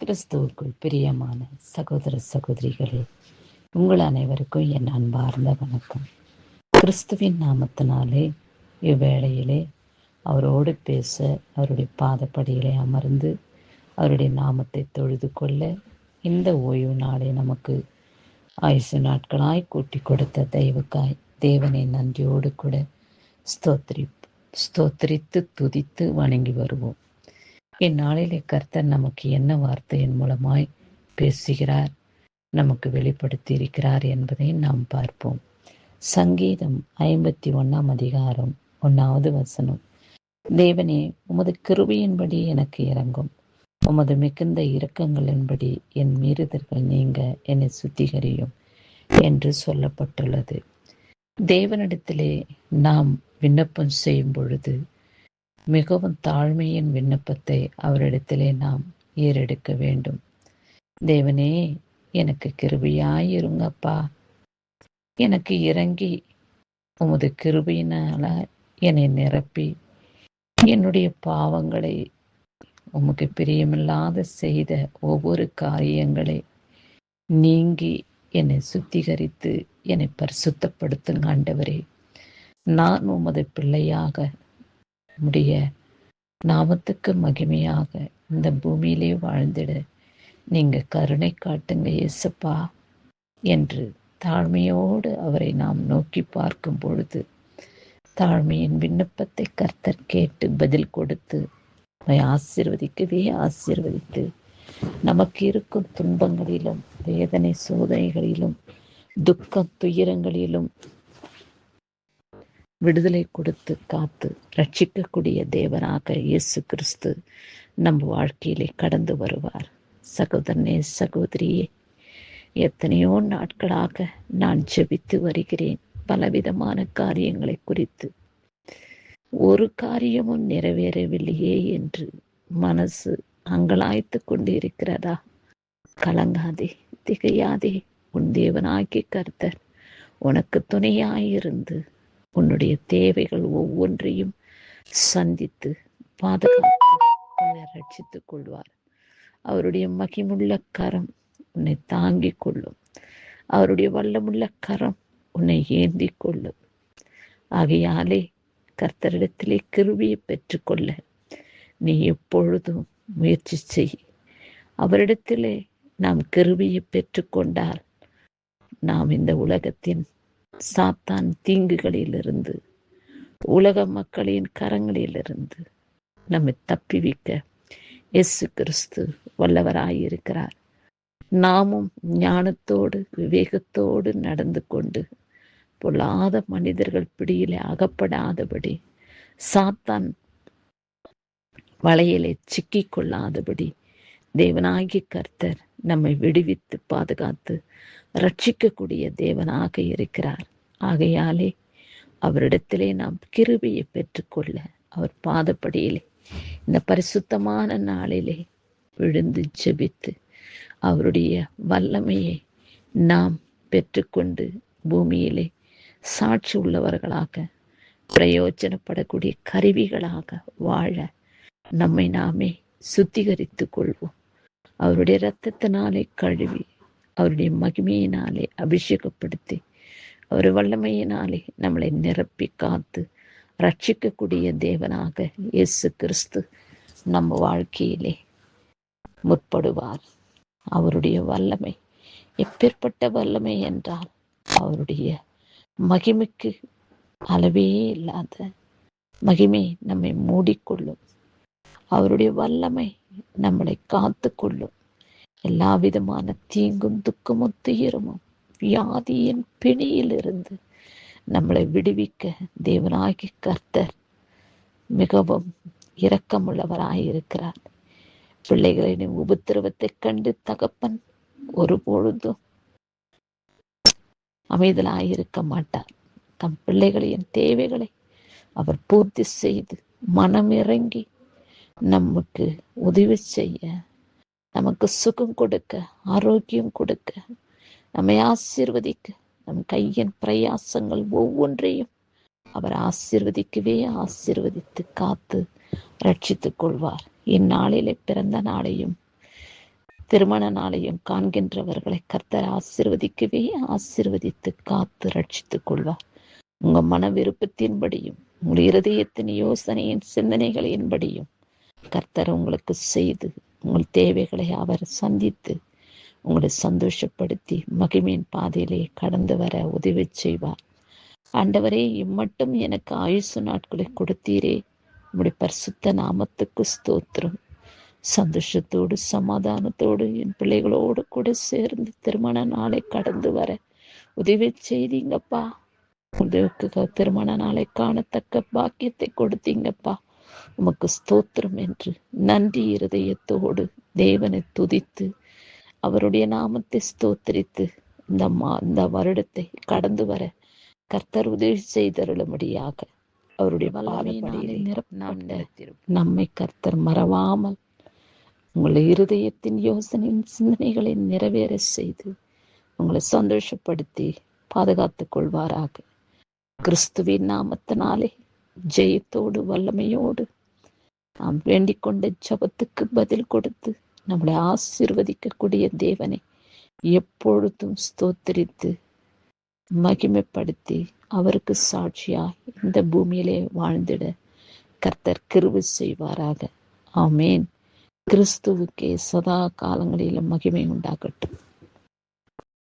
கிறிஸ்துவுக்குள் பிரியமான சகோதர சகோதரிகளே, உங்கள் அனைவருக்கும் என் அன்பார்ந்த வணக்கம். கிறிஸ்துவின் நாமத்தினாலே இவ்வேளையிலே அவரோடு பேச, அவருடைய பாதப்படியிலே அமர்ந்து அவருடைய நாமத்தை தொழுது கொள்ள இந்த ஓய்வு நாளை நமக்கு ஆயுசு நாட்களாய் கூட்டி கொடுத்த தெய்வக்காய் தேவனை நன்றியோடு கூட ஸ்தோத்திரித்து துதித்து வணங்கி வருவோம். இந்நாளிலே கர்த்தர் நமக்கு என்ன வார்த்தையின் மூலமாய் பேசுகிறார், நமக்கு வெளிப்படுத்தி இருக்கிறார் என்பதை நாம் பார்ப்போம். சங்கீதம் 51 அதிகாரம் 1வது வசனம். தேவனே, உமது கிருபையின்படி எனக்கு இரங்கும், உமது மிகுந்த இரக்கங்களின்படி என் மீறுதல்கள் நீங்க என்னை சுத்திகரியும் என்று சொல்லப்பட்டுள்ளது. தேவனிடத்திலே நாம் விண்ணப்பம் செய்யும் பொழுது மிகவும் தாழ்மையின் விண்ணப்பத்தை அவரிடத்திலே நாம் ஏறெடுக்க வேண்டும். தேவனே, எனக்கு கிருபையாயிருங்கப்பா, எனக்கு இறங்கி உமது கிருபையினால என்னை நிரப்பி என்னுடைய பாவங்களை, உமக்கு பிரியமில்லாத செய்த ஒவ்வொரு காரியங்களை நீங்கி என்னை சுத்திகரித்து என்னை பரிசுத்தப்படுத்துங்க ஆண்டவரே. நான் உமது பிள்ளையாக உம்முடைய நாமத்துக்கு மகிமையாக இந்த பூமியிலே வாழ்ந்திட நீங்க கருணை காட்டுங்க இயேசுப்பா என்று தாழ்மையோடு அவரை நாம் நோக்கி பார்க்கும் பொழுது தாழ்மையின் விண்ணப்பத்தை கர்த்தர் கேட்டு பதில் கொடுத்து ஆசீர்வதிக்கவே ஆசீர்வதித்து நமக்கு இருக்கும் துன்பங்களிலும் வேதனை சோதனைகளிலும் துக்கம் துயரங்களிலும் விடுதலை கொடுத்து காத்து ரட்சிக்கக்கூடிய தேவனாக இயேசு கிறிஸ்து நம்ம வாழ்க்கையிலே கடந்து வருவார். சகோதரனே, சகோதரியே, எத்தனையோ நாட்களாக நான் ஜெபித்து வருகிறேன் பலவிதமான காரியங்களை குறித்து. ஒரு காரியமும் நிறைவேறவில்லையே என்று மனசு அங்கலாய்த்து கொண்டு இருக்கிறதா? கலங்காதே, திகையாதே. உன் தேவனாகிய கர்த்தர் உனக்கு துணையாயிருந்து உன்னுடைய தேவைகள் ஒவ்வொன்றையும் சந்தித்து பாதுகாத்து உன்னை ரட்சித்துக் கொள்வார். அவருடைய மகிமுள்ள கரம் உன்னை தாங்கிக் கொள்ளும். அவருடைய வல்லமுள்ள கரம் உன்னை ஏந்தி கொள்ளும். ஆகையாலே கர்த்தரிடத்திலே கிருபையை பெற்றுக்கொள்ள நீ எப்பொழுதும் முயற்சி செய். அவரிடத்திலே நாம் கிருபையை பெற்றுக்கொண்டால் நாம் இந்த உலகத்தின் சாத்தான் தீங்குகளிலிருந்து, உலக மக்களின் கரங்களிலிருந்து நம்மை தப்பிவிக்க இயேசு கிறிஸ்து வல்லவராயிருக்கிறார். நாமும் ஞானத்தோடு விவேகத்தோடு நடந்து கொண்டு பொல்லாத மனிதர்கள் பிடியிலே அகப்படாதபடி, சாத்தான் வலையிலே சிக்கிக் கொள்ளாதபடி தேவனாகிய கர்த்தர் நம்மை விடுவித்து பாதுகாத்து ரட்சிக்கக்கூடிய தேவனாக இருக்கிறார். ஆகையாலே அவரிடத்திலே நாம் கிருபையை பெற்றுக்கொள்ள அவர் பாதப்படியிலே இந்த பரிசுத்தமான நாளிலே விழுந்து ஜெபித்து அவருடைய வல்லமையை நாம் பெற்றுக்கொண்டு பூமியிலே சாட்சி உள்ளவர்களாக பிரயோஜனப்படக்கூடிய கருவிகளாக வாழ நம்மை நாமே சுத்திகரித்து கொள்வோம். அவருடைய இரத்தத்தினாலே கழுவி அவருடைய மகிமையினாலே அபிஷேகப்படுத்தி அவர் வல்லமையினாலே நம்மளை நிரப்பி காத்து ரட்சிக்கக்கூடிய தேவனாக இயேசு கிறிஸ்து நம்ம வாழ்க்கையிலே முற்படுவார். அவருடைய வல்லமை எப்பேற்பட்ட வல்லமை என்றால் அவருடைய மகிமைக்கு அளவே இல்லாத மகிமை நம்மை மூடிக்கொள்ளும். அவருடைய வல்லமை நம்மளை காத்து கொள்ளும். எல்லா விதமான தீங்கும் துக்கமும் துயரமும் வியாதியின் பிணியிலிருந்து நம்மளை விடுவிக்க தேவனாகிய கர்த்தர் மிகவும் இரக்கமுள்ளவராயிருக்கிறார். பிள்ளைகளின் உபத்திரவத்தை கண்டு தகப்பன் ஒருபொழுதும் அமைதலாயிருக்க மாட்டார். தம் பிள்ளைகளின் தேவைகளை அவர் பூர்த்தி செய்து மனமிறங்கி நமக்கு உதவி செய்ய, நமக்கு சுகம் கொடுக்க, ஆரோக்கியம் கொடுக்க, நம்மை ஆசீர்வதிக்க, நம் கையின் பிரயாசங்கள் ஒவ்வொன்றையும் அவர் ஆசீர்வதிக்கவே ஆசீர்வதித்து காத்து ரட்சித்துக் கொள்வார். இந்நாளிலே பிறந்த நாளையும் திருமண நாளையும் காண்கின்றவர்களை கர்த்தர் ஆசீர்வதிக்கவே ஆசீர்வதித்து காத்து ரட்சித்துக் கொள்வார். உங்க மன விருப்பத்தின்படியும் உங்கள் இருதயத்தின் யோசனையின் சிந்தனைகளின்படியும் கர்த்தர் உங்களுக்கு செய்து உங்கள் தேவைகளை அவர் சந்தித்து உங்களை சந்தோஷப்படுத்தி மகிமையின் பாதையிலே கடந்து வர உதவி செய்வார். ஆண்டவரே, இம்மட்டும் எனக்கு ஆயுசு நாட்களை கொடுத்தீரே, உம்முடைய பரிசுத்த நாமத்துக்கு ஸ்தோத்திரம். சந்தோஷத்தோடு சமாதானத்தோடு என் பிள்ளைகளோடு கூட சேர்ந்து திருமண நாளை கடந்து வர உதவி செய்தீங்கப்பா. உங்களுக்கு திருமண நாளை காணத்தக்க பாக்கியத்தை கொடுத்தீங்கப்பா. உமக்கு ஸ்தோத்திரம் என்று நன்றி இருதயத்தோடு தேவனை துதித்து அவருடைய நாமத்தை ஸ்தோத்திரித்து இந்த வருடத்தை கடந்து வர கர்த்தர் உதவி செய்தருளும்படியாக அவருடைய வல்லமையினாலே நிரப்பப்பட்ட நம்மை கர்த்தர் மறவாமல் உங்களை இருதயத்தின் யோசனையின் சிந்தனைகளை நிறைவேற செய்து உங்களை சந்தோஷப்படுத்தி பாதுகாத்துக் கொள்வாராக. கிறிஸ்துவின் நாமத்தினாலே ஜெயத்தோடு வல்லமையோடு நாம் வேண்டிக் கொண்ட ஜபத்துக்கு பதில் கொடுத்து நம்மளை ஆசீர்வதிக்கக்கூடிய தேவனை எப்பொழுதும் ஸ்தோத்திரித்து மகிமைப்படுத்தி அவருக்கு சாட்சியாய் இந்த பூமியிலே வாழ்ந்திட கர்த்தர் கிருபை செய்வாராக. ஆமேன். கிறிஸ்துவுக்கே சதா காலங்களிலும் மகிமை உண்டாகட்டும்.